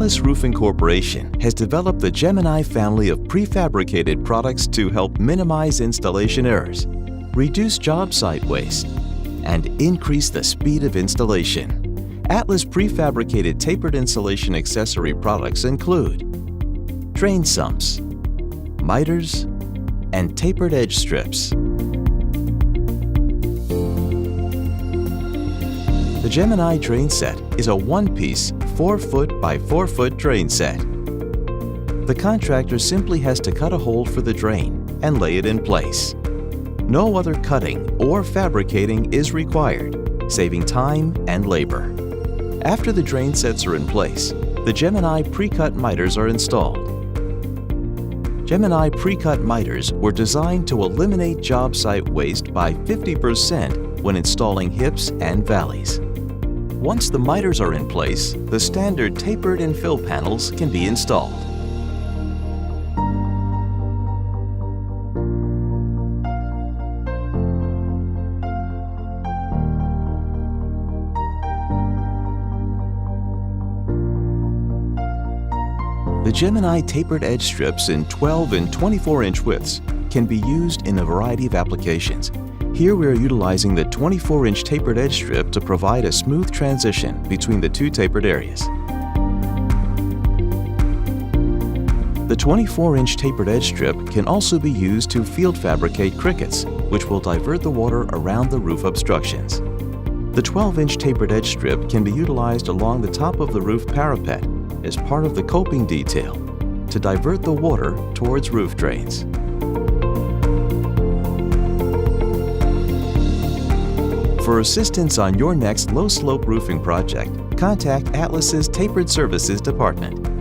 Atlas Roofing Corporation has developed the Gemini family of prefabricated products to help minimize installation errors, reduce job site waste, and increase the speed of installation. Atlas prefabricated tapered insulation accessory products include drain sumps, miters, and tapered edge strips. The Gemini Drain Set is a one-piece 4-foot by 4-foot drain set. The contractor simply has to cut a hole for the drain and lay it in place. No other cutting or fabricating is required, saving time and labor. After the drain sets are in place, the Gemini pre-cut miters are installed. Gemini pre-cut miters were designed to eliminate job site waste by 50% when installing hips and valleys. Once the miters are in place, the standard tapered and fill panels can be installed. The Gemini tapered edge strips in 12 and 24-inch widths can be used in a variety of applications. Here we are utilizing the 24-inch tapered edge strip to provide a smooth transition between the two tapered areas. The 24-inch tapered edge strip can also be used to field fabricate crickets, which will divert the water around the roof obstructions. The 12-inch tapered edge strip can be utilized along the top of the roof parapet as part of the coping detail to divert the water towards roof drains. For assistance on your next low-slope roofing project, contact Atlas's Tapered Services Department.